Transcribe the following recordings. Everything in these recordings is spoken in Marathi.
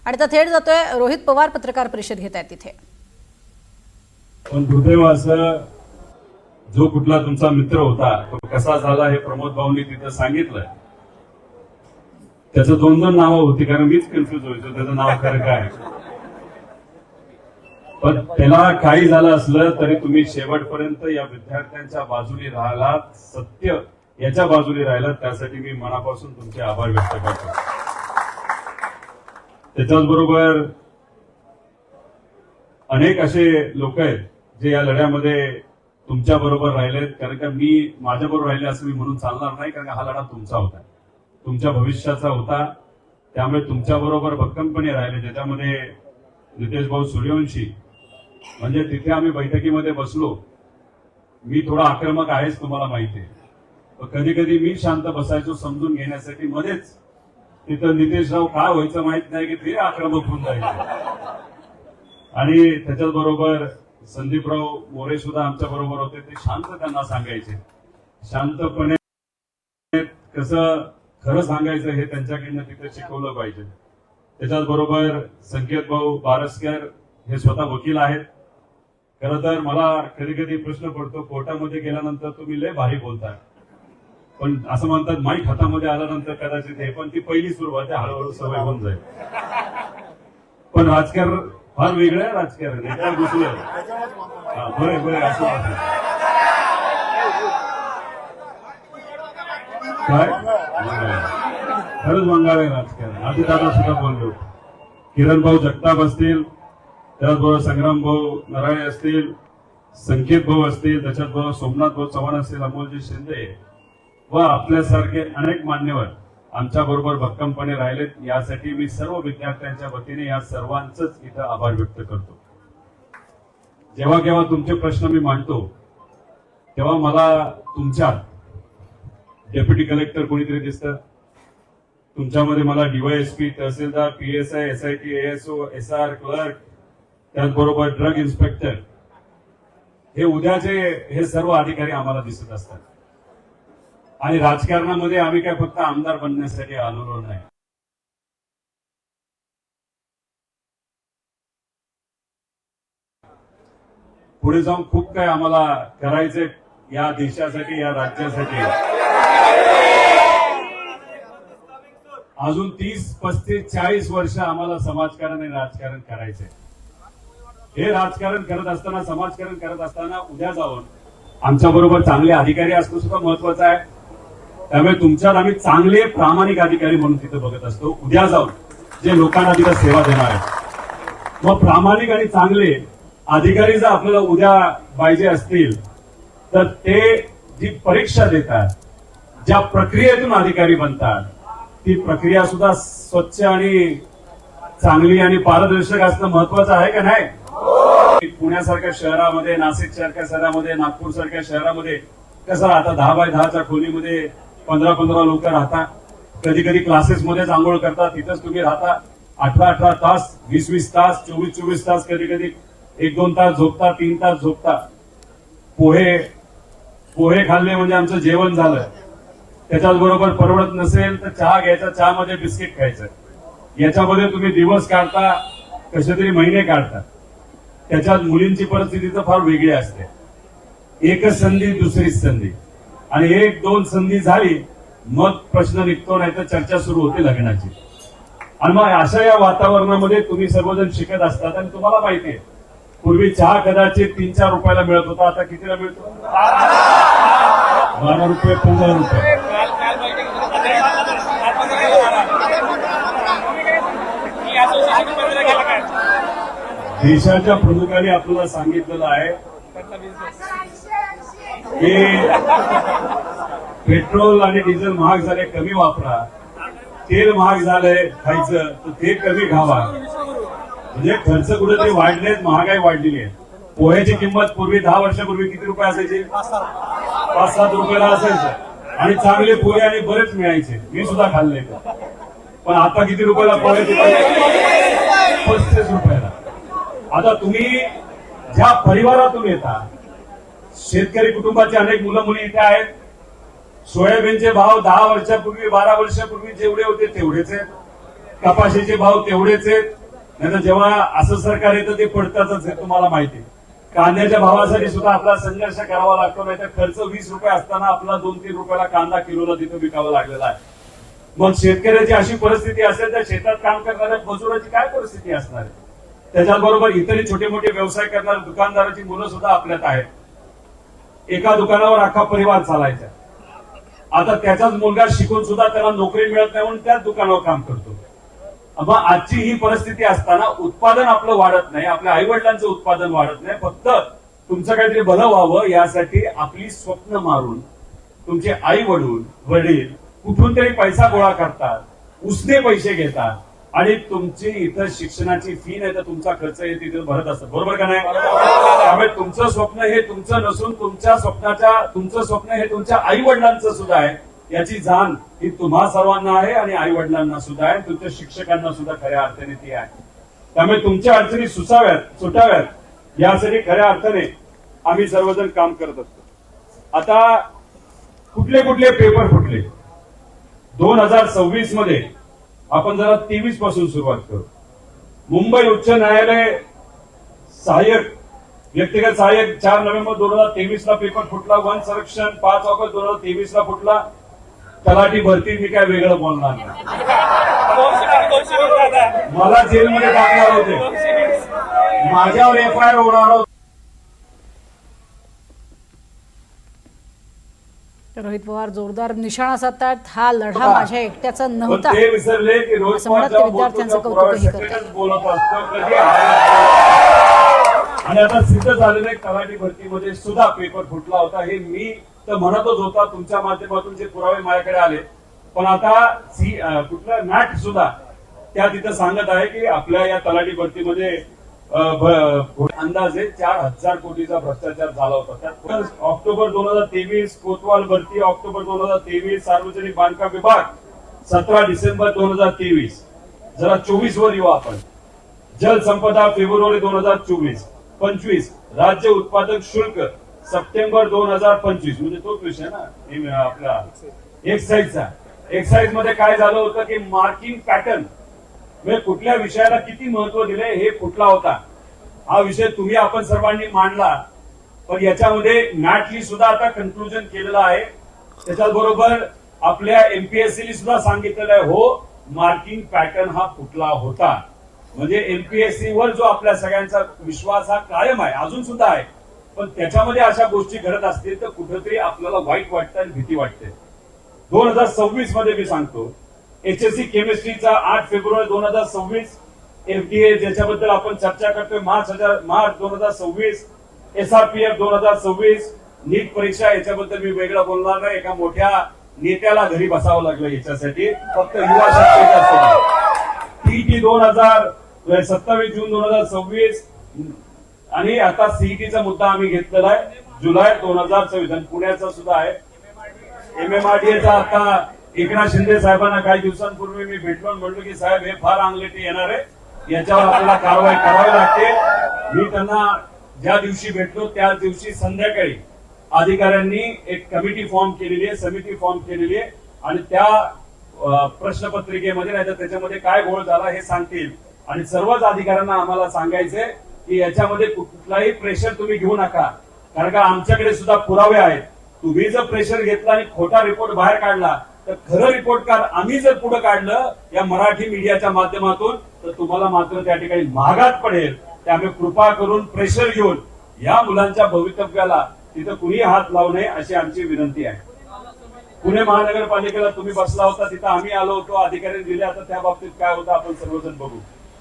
आणि आता थेट जातोय रोहित पवार पत्रकार परिषद घेत आहेत तिथे. पण दुर्दैव असं जो कुठला तुमचा मित्र होता तो कसा झाला हे प्रमोद भाऊंनी तिथं सांगितलं. त्याचं दोन दोन नावं होती कारण मीच कन्फ्युज व्हायचो त्याचं नाव खरं काय. पण त्याला काही झालं असलं तरी तुम्ही शेवटपर्यंत या विद्यार्थ्यांच्या बाजूने राहिलात, सत्य याच्या बाजूने राहिलात, त्यासाठी मी मनापासून तुमचे आभार व्यक्त करतो. त्याच्याच बरोबर अनेक असे लोक आहेत जे या लढ्यामध्ये तुमच्या बरोबर राहिलेत. कारण का मी माझ्या बरोबर राहिले असं मी म्हणून चालणार नाही, कारण हा लढा तुमचा होता, तुमच्या भविष्याचा होता. त्यामुळे तुमच्या बरोबर भक्कमपणे राहिले. ज्याच्यामध्ये नितेश भाऊ सूर्यवंशी, म्हणजे तिथे आम्ही बैठकीमध्ये बसलो. मी थोडा आक्रमक आहेच तुम्हाला माहिती आहे, कधी कधी मी शांत बसायचो समजून घेण्यासाठी. मध्येच तिथं नितेशराव काय व्हायचं माहित नाही की ते आक्रमक होऊन जायचे. आणि त्याच्याच बरोबर संदीपराव मोरे सुद्धा आमच्या बरोबर होते. ते शांत त्यांना सांगायचे, शांतपणे कसं खरं सांगायचं हे त्यांच्याकडनं तिथे शिकवलं पाहिजे. त्याच्याच बरोबर संकेत भाऊ बारसकर हे स्वतः वकील आहेत. खरं तर मला कधी कधी प्रश्न पडतो, कोर्टामध्ये गेल्यानंतर तुम्ही लय भारी बोलताय, पण असं म्हणतात माईक हातामध्ये आल्यानंतर कदाचित हे, पण ती पहिली सुरुवात आहे, हळूहळू सवय होऊन जाईल. पण राजकारण फार वेगळं आहे. राजकारण एका दुसरं बरं बरं असं काय खरंच मंगावे राजकारण. आधी दादा सुद्धा बोललो, किरण भाऊ जगताप असतील, त्याचबरोबर संग्राम भाऊ नराळे असतील, संकेत भाऊ असतील, त्याच्याचबरोबर सोमनाथ भाऊ चव्हाण असतील, अमोलजी शिंदे व आपल्यासारखे अनेक मान्यवर आमच्या बरोबर भक्कमपणे राहिलेत. यासाठी मी सर्व विद्यार्थ्यांच्या वतीने या सर्वांचंच इथं आभार व्यक्त करतो. जेव्हा केव्हा तुमचे प्रश्न मी मांडतो तेव्हा मला तुमच्यात डेप्युटी कलेक्टर कोणीतरी दिसतं, तुमच्यामध्ये मला डीवायएसपी, तहसीलदार, PSI, SIT, ASO, SR, clerk, त्याचबरोबर ड्रग इन्स्पेक्टर, हे उद्याचे हे सर्व अधिकारी आम्हाला दिसत असतात. आणि राजकारणामध्ये आम्ही काय फक्त आमदार बनण्यासाठी आलेलो नाही. पुढे जाऊन खूप काय आम्हाला करायचंय या देशासाठी, या राज्यासाठी. अजून 30, 35, 40 वर्ष आम्हाला समाजकारण आणि राजकारण करायचंय. हे राजकारण करत असताना, समाजकारण करत असताना उद्या जाऊन आमच्या बरोबर चांगले अधिकारी असणं सुद्धा महत्वाचं आहे. त्यामुळे तुमच्यात आम्ही चांगले प्रामाणिक अधिकारी म्हणून तिथे बघत असतो. उद्या जाऊन जे लोकांना तिथे सेवा देणार आहेत, मग प्रामाणिक आणि चांगले अधिकारी जर आपल्याला उद्या पाहिजे असतील तर ते जी परीक्षा देतात, ज्या प्रक्रियेतून अधिकारी बनतात, ती प्रक्रिया सुद्धा स्वच्छ आणि चांगली आणि पारदर्शक असणं महत्वाचं आहे का नाही. पुण्यासारख्या शहरामध्ये, नाशिक सारख्या शहरामध्ये, नागपूर सारख्या शहरामध्ये कसं राहतात, 10 बाय 10च्या खोलीमध्ये 15-15 लोक राहतात. कधी कधी क्लासेस मध्येच आंघोळ करतात, तिथंच तुम्ही राहता. 18-18 तास, 20-20 तास, 24-24 तास, कधी कधी 1-2 तास झोपता, 3 तास झोपता. पोहे खाल्ले म्हणजे आमचं जेवण झालं. त्याच्याच बरोबर परवडत नसेल तर चहा घ्यायचा, चहामध्ये बिस्किट खायचं. याच्यामध्ये तुम्ही दिवस काढता, कसे तरी महिने काढता. त्याच्यात मुलींची परिस्थिती तर फार वेगळी असते. एकच संधी, दुसरीच संधी, आणि 1-2 संधी झाली मग प्रश्न निघतो, नाही तर चर्चा सुरू होते लग्नाची. आणि मग अशा या वातावरणामध्ये तुम्ही सर्वजण शिकत असतात. आणि तुम्हाला माहिती आहे, पूर्वी चहा कदाचित 3-4 रुपयाला मिळत होता, आता कितीला मिळतो? 12 रुपये, 15 रुपये. देशाच्या प्रमुखांनी आपल्याला सांगितलेलं आहे की पेट्रोल आणि डिझेल महाग झाले, कमी वापरा. तेल महाग झालंय खायचं तर ते कमी खावा. म्हणजे खर्च कुठेतरी वाढलेत, महागाई वाढलेली आहे. पोह्याची किंमत पूर्वी 10 वर्षापूर्वी किती रुपये असायची? 5-7 रुपयाला असायचं. आणि चांगले पोहे आणि बरेच मिळायचे, मी सुद्धा खाल्ले. पण आता किती रुपयाला पोह्याचे? 35 रुपयाला. आता तुम्ही ज्या परिवारातून येता, शेतकरी कुटुंबाचे अनेक मुलं मुली इथे आहेत. सोयाबीनचे भाव 10 वर्षापूर्वी, 12 वर्षापूर्वी जेवढे होते तेवढेच आहेत. कपाशीचे भाव तेवढेच आहेत, नाही तर जेव्हा असं सरकार येतं ते पडतातच आहे, तुम्हाला माहिती आहे. कांद्याच्या भावासाठी सुद्धा आपला संघर्ष करावा लागतो, नाही तर खर्च 20 रुपये असताना आपला 2-3 रुपयाला कांदा किलोला तिथं विकावा लागलेला आहे. मग शेतकऱ्याची अशी परिस्थिती असेल तर शेतात काम करणाऱ्या मजुराची काय परिस्थिती असणार आहे? त्याच्याबरोबर इतरही छोटे मोठे व्यवसाय करणाऱ्या दुकानदाराची मुलं सुद्धा आपल्यात आहेत. एका दुकानावर अख्खा परिवार चालायचा. आता त्याचाच मुलगा शिकून सुद्धा त्याला नोकरी मिळत नाही म्हणून त्याच दुकानावर काम करतो. मग आजची ही परिस्थिती असताना उत्पादन आपलं वाढत नाही, आपल्या आई वडिलांचं उत्पादन वाढत नाही. फक्त तुमचं काहीतरी भलं व्हावं यासाठी आपली स्वप्न मारून तुमचे आई वडील कुठून तरी पैसा गोळा करतात, उसने पैसे घेतात आणि तुमची इथं शिक्षणाची फी नाही तर तुमचा खर्च आहे तिथे भरत असतात. बरोबर का नाही? त्यामुळे तुमचं स्वप्न हे तुमचं नसून तुमचं स्वप्न हे तुमच्या आई वडिलांचं सुद्धा आहे. याची जाण ही तुम्हा सर्वांना आहे आणि आई वडिलांना सुद्धा आहे, तुमच्या शिक्षकांना सुद्धा खऱ्या अर्थाने ती आहे. त्यामुळे तुमच्या अडचणी सुटाव्यात यासाठी खऱ्या अर्थाने आम्ही सर्वजण काम करत असतो. आता कुठले पेपर फुटले 2026 मध्ये आपण जरा 23 पासून सुरुवात करू. मुंबई उच्च न्यायालय व्यक्तिगत सहाय्यक 4 नोव्हेंबर 2023 ला पेपर फुटला. वन संरक्षण 5 ऑगस्ट 2023 ला फुटला. तलाठी भरती मी काय वेगळं बोलणार नाही. मला जेलमध्ये टाकणार होते, माझ्यावर FIR होणार होते. रोहित पवार जोरदार निशाणा साधतात. हा लढा माझ्या एकट्याचा नव्हता ते विसरले की रोहित असं म्हणत ते विद्यार्थ्यांचं कौतुकही करतात. बोलत असतो कधी आणि आता सिद्ध झालेल्या तलाठी भरतीमध्ये सुद्धा पेपर फुटला होता. हे मी तर म्हणतच होता, तुमच्या माध्यमातून जे पुरावे माझ्याकडे आले. पण आता कुठलं मॅट सुद्धा त्या तिथं सांगत आहे की आपल्या या तलाठी भरतीमध्ये अंदाजे 4,000 कोटीचा भ्रष्टाचार झाला होता. त्यात ऑक्टोबर 2023 कोतवाल भरती, ऑक्टोबर 2023 सार्वजनिक बांधकाम विभाग, 17 डिसेंबर 2023. जरा 24 वर येऊ आपण. जलसंपदा फेब्रुवारी 2024. 25 राज्य उत्पादक शुल्क सप्टेंबर 2025. म्हणजे तोच विषय ना आपला एक्साईजचा. एक्साईज मध्ये काय झालं होतं की मार्किंग पॅटर्न म्हणजे कुठल्या विषयाला किती महत्व दिले हे कुठला होता. हा विषय तुम्ही आपण सर्वांनी मांडला. पण याच्यामध्ये मॅटली सुद्धा आता कन्क्लुजन केलेलं आहे. त्याच्याबरोबर आपल्या MPSC सुद्धा सांगितलेलं आहे, हो मार्किंग पॅटर्न हा कुठला होता. म्हणजे MPSC वर जो आपल्या सगळ्यांचा विश्वास हा कायम आहे, अजून सुद्धा आहे. पण त्याच्यामध्ये अशा गोष्टी घडत असतील तर कुठेतरी आपल्याला वाईट वाटतं आणि भीती वाटते. 2026 मध्ये मी सांगतो, HSC केमिस्ट्रीचा 8 फेब्रुवारी 2026. FDA ज्याच्याबद्दल आपण चर्चा करतोय मार्च 2026. SRPF 2026. नीट परीक्षा याच्याबद्दल मी वेगळं बोलणार नाही. एका मोठ्या नेत्याला घरी बसावं लागलं याच्यासाठी, फक्त युवा शक्ती. TET 27 जून 2026. आणि आता CETचा मुद्दा आम्ही घेतलेला आहे जुलै 2024 आणि पुण्याचा सुद्धा आहे. MMRDAचा आता एकनाथ शिंदे साहेबांना काही दिवसांपूर्वी मी भेटलो म्हणलो की साहेब हे फार अंगलटी येणार आहे, याच्यावर आपल्याला कारवाई करावी लागते. मी त्यांना ज्या दिवशी भेटलो त्याच दिवशी संध्याकाळी अधिकाऱ्यांनी एक कमिटी फॉर्म केलेली आहे, समिती फॉर्म केलेली आहे आणि त्या प्रश्नपत्रिकेमध्ये नाही तर त्याच्यामध्ये काय घोळ झाला हे सांगतील. आणि सर्वच अधिकाऱ्यांना आम्हाला सांगायचंय की याच्यामध्ये कुठलाही प्रेशर तुम्ही घेऊ नका, कारण का आमच्याकडे सुद्धा पुरावे आहेत. तुम्ही जर प्रेशर घेतला आणि खोटा रिपोर्ट बाहेर काढला तर खरं रिपोर्ट कार्ड आम्ही जर पुढे काढलं या मराठी मीडियाच्या माध्यमातून तर तुम्हाला मात्र त्या ठिकाणी महागात पडेल. त्यामुळे कृपा करून प्रेशर घेऊन या मुलांच्या भवितव्याला तिथं कुणी हात लावू नये अशी आमची विनंती आहे. पुणे महानगरपालिकेला तुम्ही बसला होता, तिथं आम्ही आलो होतो, अधिकाऱ्यांनी दिले. आता त्या बाबतीत काय होतं आपण सर्वजण बघू.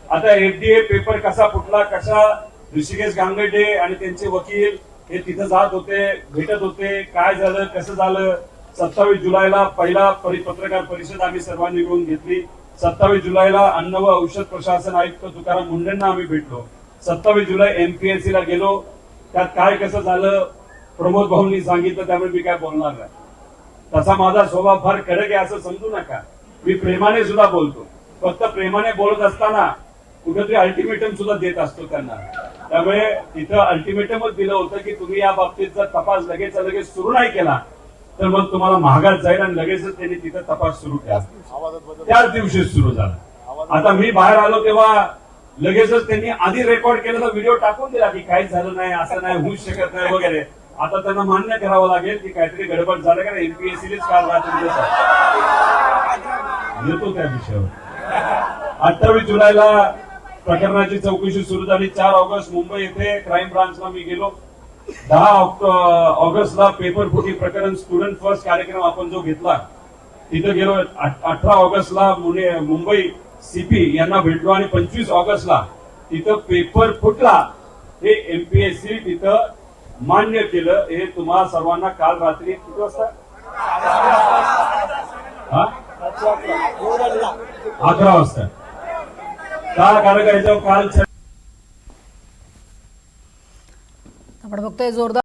आता FDA पेपर कसा फुटला, कशा ऋषिकेश गांगर्डे आणि त्यांचे वकील हे तिथं जात होते, भेटत होते, काय झालं कसं झालं. 27 जुलैला पहिला पत्रकार परिषद आम्ही सर्वांनी मिळून घेतली. 27 जुलैला अन्न व औषध प्रशासन आयुक्त तुकाराम मुंडेंना आम्ही भेटलो. 27 जुलै MPSC ला गेलो. त्यात काय कसं झालं प्रमोद भाऊंनी सांगितलं, त्यामुळे मी काय बोलणार नाही. तसा माझा स्वभाव फार कडक आहे असं समजू नका. मी प्रेमाने सुद्धा बोलतो, फक्त प्रेमाने बोलत असताना कुठेतरी अल्टिमेटम सुद्धा देत असतो त्यांना. त्यामुळे तिथं अल्टिमेटमच दिलं होतं की तुम्ही या बाबतीत जर तपास लगेच सुरू नाही केला तर मग तुम्हाला महागात जाईल आणि लगेचच त्यांनी तिथं तपास सुरू केला. त्याच दिवशी सुरू झाला. आता मी बाहेर आलो तेव्हा लगेचच त्यांनी आधी रेकॉर्ड केलेला व्हिडिओ टाकून दिला की काहीच झालं नाही, असं नाही होऊच शकत नाही वगैरे. आता त्यांना मान्य करावं लागेल की काहीतरी गडबड झालं का एमपीएससीनेच काल रात्री येतो त्या विषयावर. 28 जुलैला प्रकरणाची चौकशी सुरू झाली. 4 ऑगस्ट मुंबई येथे क्राईम ब्रांचला मी गेलो. 10 ऑगस्टला पेपर फुटी प्रकरण स्टुडंट फर्स्ट कार्यक्रम आपण जो घेतला तिथं गेलो. 18 ऑगस्टला मुंबई सीपी यांना भेटलो आणि 25 ऑगस्टला तिथं पेपर फुटला हे एमपीएससी तिथं मान्य केलं. हे तुम्हा सर्वांना काल रात्री किती वाजता 11 वाजता कारण याच्यावर काल आपण बघतोय जोरदार